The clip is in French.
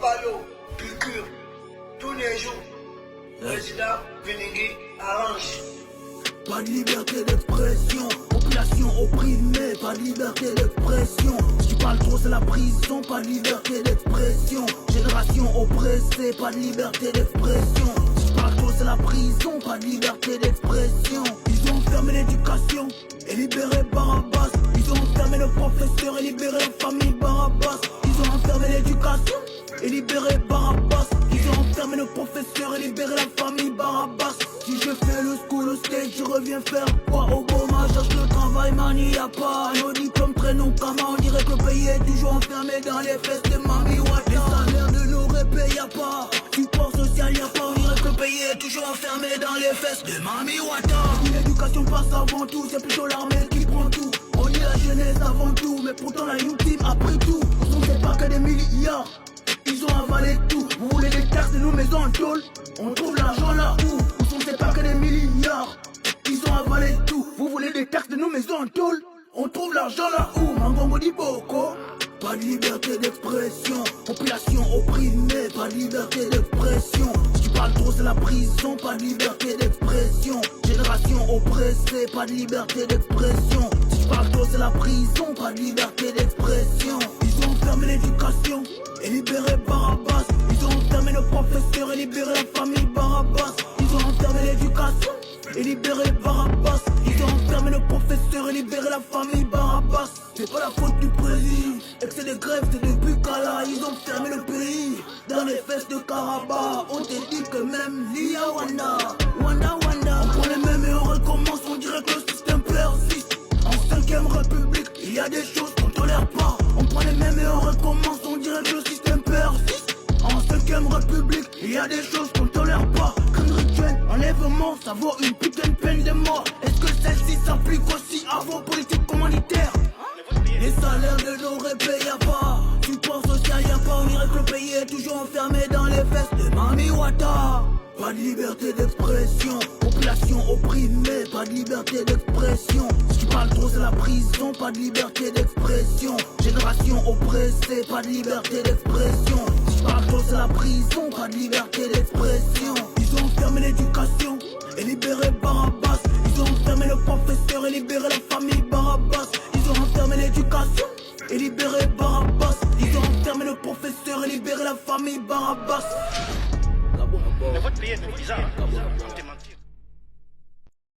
Balo, piqûre, tous les jours. Président Vinigui arrange. Pas de liberté d'expression, population opprimée, pas de liberté d'expression. Si tu parles trop c'est la prison, pas de liberté d'expression. Génération oppressée, pas de liberté d'expression. Si tu parles trop c'est la prison, pas de liberté d'expression. Ils ont fermé l'éducation et libéré Barabbas. Ils ont enfermé le professeur et libéré la famille Barabbas. Ils ont enfermé l'éducation et libéré Barabbas. Ils ont enfermé le professeur et libéré la famille Barabbas. Si je fais le school stage, je reviens faire quoi? Obama cherche le travail, man, y'a pas nos diplômes traînent au cama. On dirait que le pays est toujours enfermé dans les fesses de Mami Wata. Les salaires de nos répés, y'a pas support social, y'a pas. On dirait que le pays est toujours enfermé dans les fesses de Mami Wata. L'éducation passe avant tout, c'est plutôt l'armée qui prend tout. On dit la jeunesse avant tout, mais pourtant la youth team après tout. On sait pas que des milliards, ils ont avalé tout. Vous voulez des taxes de nos maisons en tôle? On trouve l'argent là où? On sait pas que des milliards, ils ont avalé tout. Vous voulez des taxes de nos maisons en tôle? On trouve l'argent là où? Mangongo dit Boko. Pas de liberté d'expression, population opprimée, pas de liberté d'expression. Si tu parles trop c'est la prison, pas de liberté d'expression. Génération oppressée, pas de liberté d'expression. Si tu parles trop c'est la prison, pas de liberté d'expression. Ils ont fermé l'éducation et libéré Barabbas. Ils ont enfermé le professeur et libéré la famille Barabbas. Ils ont enfermé l'éducation et libéré Barabbas. Ils ont enfermé le professeur et libéré la famille Barabbas. C'est pas la faute du président, et que c'est des grèves, c'est depuis Kala. Ils ont fermé le pays dans les fesses de Karabakh. On te dit que même l'IA Wanda, Wanda. On prend les mêmes et on recommence, on dirait que le système persiste. En 5ème République, il y a des choses qu'on tolère pas. On prend les mêmes et on recommence, on dirait que le système persiste. En 5ème République, il y a des choses qu'on tolère pas. Crime rituel, enlèvement, ça vaut une putain de peine de mort. Est-ce que celle-ci s'applique aussi à vos politiques commanditaires? Les salaires de nos répés, y'a pas support social, y'a pas. On dirait que le pays est toujours enfermé dans les fesses de Mami Wata. Pas de liberté d'expression, population opprimée, pas de liberté d'expression. Si tu parles trop c'est la prison, pas de liberté d'expression. Génération oppressée, pas de liberté d'expression. Si tu parles trop c'est la prison, pas de liberté d'expression. Ils ont fermé l'éducation et libéré Barabbas. Ils ont enfermé le professeur et libéré la famille